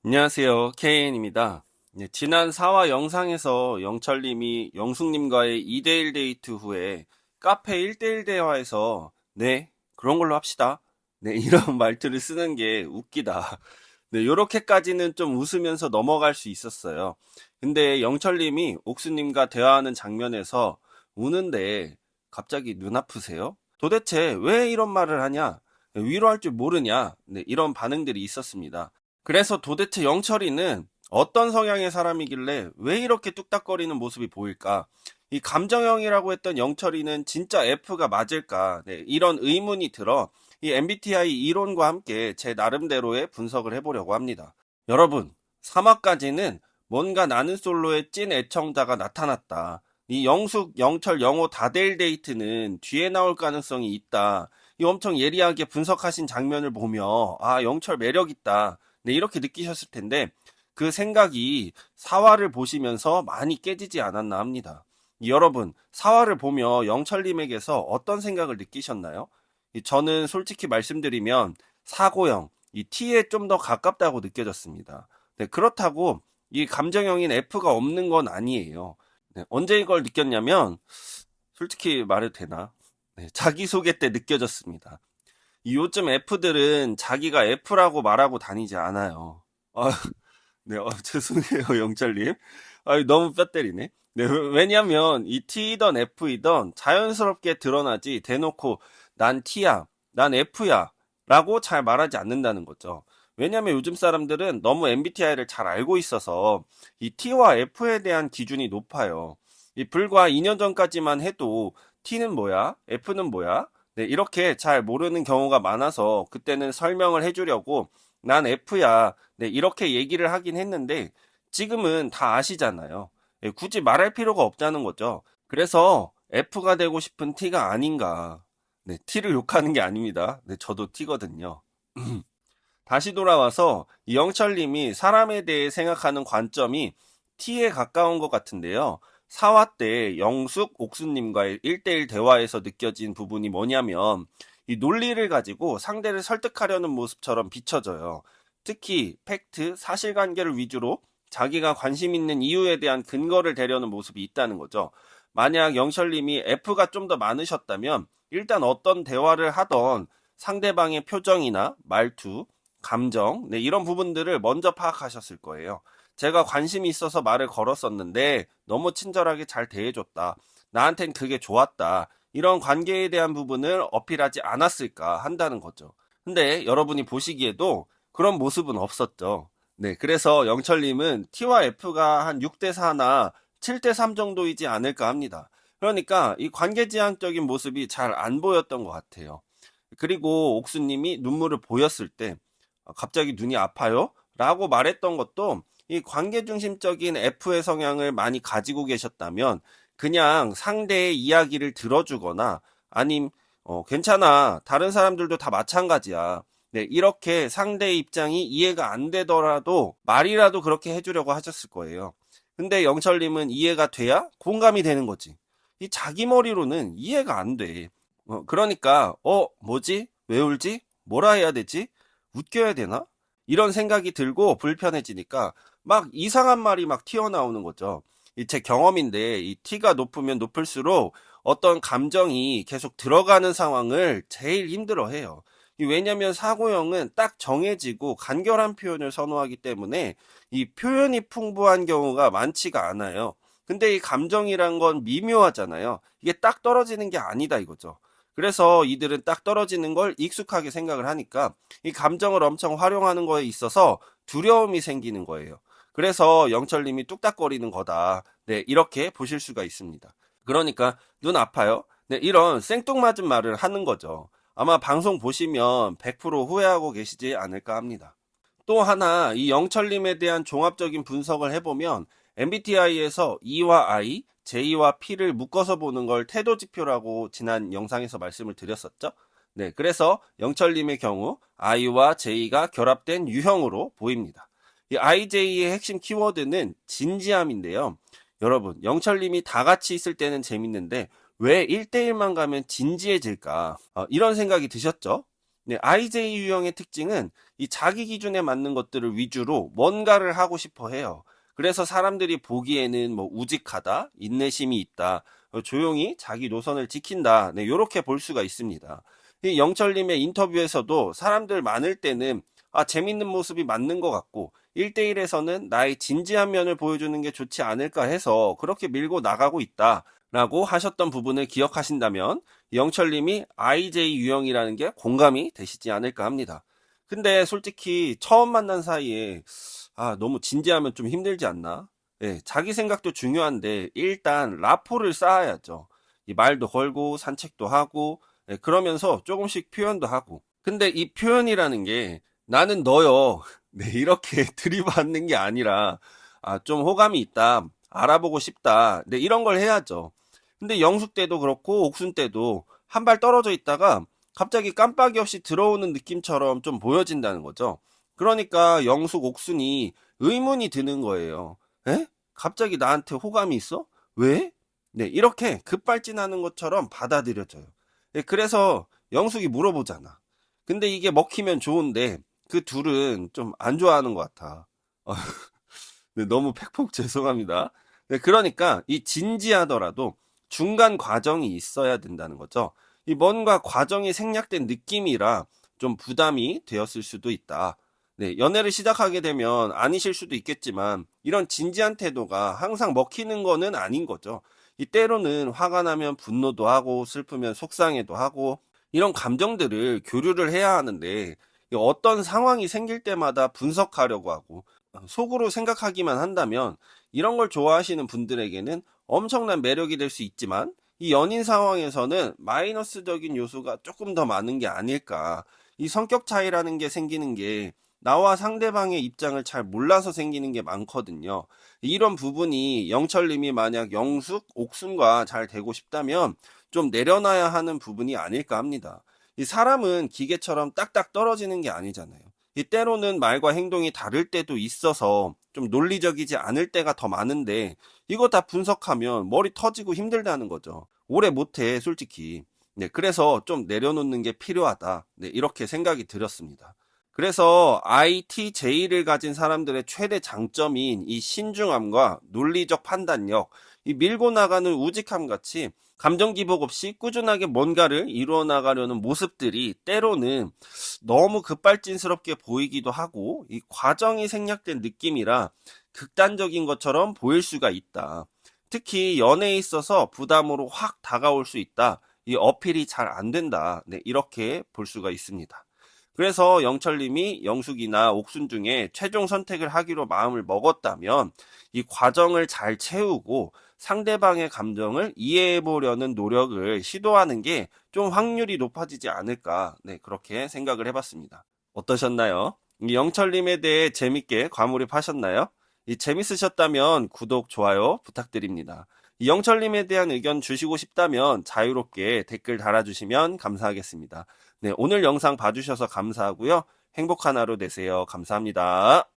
안녕하세요. KN입니다. 지난 4화 영상에서 영철님이 영숙님과의 2대1 데이트 후에 카페 1대1 대화에서 네, 그런 걸로 합시다. 네, 이런 말투를 쓰는 게 웃기다. 네, 요렇게까지는 좀 웃으면서 넘어갈 수 있었어요. 근데 영철님이 옥수님과 대화하는 장면에서 우는데 갑자기 눈 아프세요? 도대체 왜 이런 말을 하냐? 위로할 줄 모르냐? 네, 이런 반응들이 있었습니다. 그래서 도대체 영철이는 어떤 성향의 사람이길래 왜 이렇게 뚝딱거리는 모습이 보일까? 이 감정형이라고 했던 영철이는 진짜 F가 맞을까? 네, 이런 의문이 들어 이 MBTI 이론과 함께 제 나름대로의 분석을 해보려고 합니다. 여러분, 3화까지는 뭔가 나는 솔로의 찐 애청자가 나타났다. 이 영숙, 영철, 영호 다대일 데이트는 뒤에 나올 가능성이 있다. 이 엄청 예리하게 분석하신 장면을 보며 아, 영철 매력 있다. 네, 이렇게 느끼셨을 텐데 그 생각이 사화를 보시면서 많이 깨지지 않았나 합니다. 여러분, 사화를 보며 영철님에게서 어떤 생각을 느끼셨나요? 저는 솔직히 말씀드리면 사고형, 이 T에 좀 더 가깝다고 느껴졌습니다. 네, 그렇다고 이 감정형인 F가 없는 건 아니에요. 네, 언제 이걸 느꼈냐면 솔직히 말해도 되나? 네, 자기소개 때 느껴졌습니다. 요즘 F들은 자기가 F라고 말하고 다니지 않아요. 아, 네, 죄송해요, 영철님. 너무 뼈 때리네. 네, 왜냐면 이 T이던 F이던 자연스럽게 드러나지 대놓고 난 T야, 난 F야 라고 잘 말하지 않는다는 거죠. 왜냐면 요즘 사람들은 너무 MBTI를 잘 알고 있어서 이 T와 F에 대한 기준이 높아요. 이 불과 2년 전까지만 해도 T는 뭐야? F는 뭐야? 네, 이렇게 잘 모르는 경우가 많아서 그때는 설명을 해주려고 난 F야. 네, 이렇게 얘기를 하긴 했는데 지금은 다 아시잖아요. 예, 굳이 말할 필요가 없다는 거죠. 그래서 F가 되고 싶은 T가 아닌가. 네, T를 욕하는 게 아닙니다. 네, 저도 T거든요. 다시 돌아와서 이 영철님이 사람에 대해 생각하는 관점이 T에 가까운 것 같은데요. 4화 때 영숙, 옥수님과의 1대1 대화에서 느껴진 부분이 뭐냐면 이 논리를 가지고 상대를 설득하려는 모습처럼 비춰져요. 특히 팩트, 사실관계를 위주로 자기가 관심 있는 이유에 대한 근거를 대려는 모습이 있다는 거죠. 만약 영철님이 F가 좀 더 많으셨다면 일단 어떤 대화를 하던 상대방의 표정이나 말투, 감정, 네, 이런 부분들을 먼저 파악하셨을 거예요. 제가 관심이 있어서 말을 걸었었는데 너무 친절하게 잘 대해줬다. 나한텐 그게 좋았다. 이런 관계에 대한 부분을 어필하지 않았을까 한다는 거죠. 근데 여러분이 보시기에도 그런 모습은 없었죠. 네, 그래서 영철님은 T와 F가 한 6대4나 7대3 정도이지 않을까 합니다. 그러니까 이 관계지향적인 모습이 잘 안 보였던 것 같아요. 그리고 옥수님이 눈물을 보였을 때 갑자기 눈이 아파요? 라고 말했던 것도 이 관계 중심적인 F의 성향을 많이 가지고 계셨다면 그냥 상대의 이야기를 들어주거나 아님 괜찮아. 다른 사람들도 다 마찬가지야. 네, 이렇게 상대의 입장이 이해가 안 되더라도 말이라도 그렇게 해주려고 하셨을 거예요. 근데 영철님은 이해가 돼야 공감이 되는 거지. 이 자기 머리로는 이해가 안 돼. 그러니까 뭐지? 왜 울지? 뭐라 해야 되지? 웃겨야 되나? 이런 생각이 들고 불편해지니까 막 이상한 말이 막 튀어나오는 거죠. 이 제 경험인데 이 T가 높으면 높을수록 어떤 감정이 계속 들어가는 상황을 제일 힘들어해요. 왜냐면 사고형은 딱 정해지고 간결한 표현을 선호하기 때문에 이 표현이 풍부한 경우가 많지가 않아요. 근데 이 감정이란 건 미묘하잖아요. 이게 딱 떨어지는 게 아니다 이거죠. 그래서 이들은 딱 떨어지는 걸 익숙하게 생각을 하니까 이 감정을 엄청 활용하는 거에 있어서 두려움이 생기는 거예요. 그래서 영철님이 뚝딱거리는 거다. 네, 이렇게 보실 수가 있습니다. 그러니까 눈 아파요? 네, 이런 생뚱맞은 말을 하는 거죠. 아마 방송 보시면 100% 후회하고 계시지 않을까 합니다. 또 하나 이 영철님에 대한 종합적인 분석을 해보면 MBTI에서 E와 I, J와 P를 묶어서 보는 걸 태도 지표라고 지난 영상에서 말씀을 드렸었죠. 네, 그래서 영철님의 경우 I와 J가 결합된 유형으로 보입니다. 이 IJ의 핵심 키워드는 진지함인데요. 여러분, 영철님이 다 같이 있을 때는 재밌는데 왜 1대1만 가면 진지해질까? 이런 생각이 드셨죠? 네, IJ 유형의 특징은 이 자기 기준에 맞는 것들을 위주로 뭔가를 하고 싶어 해요. 그래서 사람들이 보기에는 뭐 우직하다, 인내심이 있다, 조용히 자기 노선을 지킨다. 네, 요렇게 볼 수가 있습니다. 이 영철님의 인터뷰에서도 사람들 많을 때는 재밌는 모습이 맞는 것 같고 1대1에서는 나의 진지한 면을 보여주는 게 좋지 않을까 해서 그렇게 밀고 나가고 있다. 라고 하셨던 부분을 기억하신다면 영철님이 IJ 유형이라는 게 공감이 되시지 않을까 합니다. 근데 솔직히 처음 만난 사이에 너무 진지하면 좀 힘들지 않나? 예, 자기 생각도 중요한데 일단 라포를 쌓아야죠. 이 말도 걸고 산책도 하고 그러면서 조금씩 표현도 하고. 근데 이 표현이라는 게 나는 너요. 네, 이렇게 들이받는 게 아니라 좀 호감이 있다. 알아보고 싶다. 네, 이런 걸 해야죠. 근데 영숙 때도 그렇고 옥순 때도 한 발 떨어져 있다가 갑자기 깜빡이 없이 들어오는 느낌처럼 좀 보여진다는 거죠. 그러니까 영숙, 옥순이 의문이 드는 거예요. 에? 갑자기 나한테 호감이 있어? 왜? 네, 이렇게 급발진하는 것처럼 받아들여져요. 네, 그래서 영숙이 물어보잖아. 근데 이게 먹히면 좋은데 그 둘은 좀 안 좋아하는 것 같아. 네, 너무 팩폭 죄송합니다. 네, 그러니까 이 진지하더라도 중간 과정이 있어야 된다는 거죠. 이 뭔가 과정이 생략된 느낌이라 좀 부담이 되었을 수도 있다. 네, 연애를 시작하게 되면 아니실 수도 있겠지만 이런 진지한 태도가 항상 먹히는 거는 아닌 거죠. 이 때로는 화가 나면 분노도 하고 슬프면 속상해도 하고 이런 감정들을 교류를 해야 하는데 이 어떤 상황이 생길 때마다 분석하려고 하고 속으로 생각하기만 한다면 이런 걸 좋아하시는 분들에게는 엄청난 매력이 될 수 있지만 이 연인 상황에서는 마이너스적인 요소가 조금 더 많은 게 아닐까. 이 성격 차이라는 게 생기는 게 나와 상대방의 입장을 잘 몰라서 생기는 게 많거든요. 이런 부분이 영철님이 만약 영숙, 옥순과 잘 되고 싶다면 좀 내려놔야 하는 부분이 아닐까 합니다. 이 사람은 기계처럼 딱딱 떨어지는 게 아니잖아요. 이 때로는 말과 행동이 다를 때도 있어서 좀 논리적이지 않을 때가 더 많은데 이거 다 분석하면 머리 터지고 힘들다는 거죠. 오래 못해, 솔직히. 네, 그래서 좀 내려놓는 게 필요하다. 네, 이렇게 생각이 들었습니다. 그래서 ITJ를 가진 사람들의 최대 장점인 이 신중함과 논리적 판단력, 이 밀고 나가는 우직함 같이 감정 기복 없이 꾸준하게 뭔가를 이루어 나가려는 모습들이 때로는 너무 급발진스럽게 보이기도 하고 이 과정이 생략된 느낌이라 극단적인 것처럼 보일 수가 있다. 특히 연애에 있어서 부담으로 확 다가올 수 있다. 이 어필이 잘 안 된다. 네, 이렇게 볼 수가 있습니다. 그래서 영철님이 영숙이나 옥순 중에 최종 선택을 하기로 마음을 먹었다면 이 과정을 잘 채우고 상대방의 감정을 이해해 보려는 노력을 시도하는 게 좀 확률이 높아지지 않을까. 네, 그렇게 생각을 해봤습니다. 어떠셨나요? 이 영철님에 대해 재밌게 과몰입하셨나요? 이 재밌으셨다면 구독, 좋아요 부탁드립니다. 이 영철님에 대한 의견 주시고 싶다면 자유롭게 댓글 달아주시면 감사하겠습니다. 네, 오늘 영상 봐주셔서 감사하고요. 행복한 하루 되세요. 감사합니다.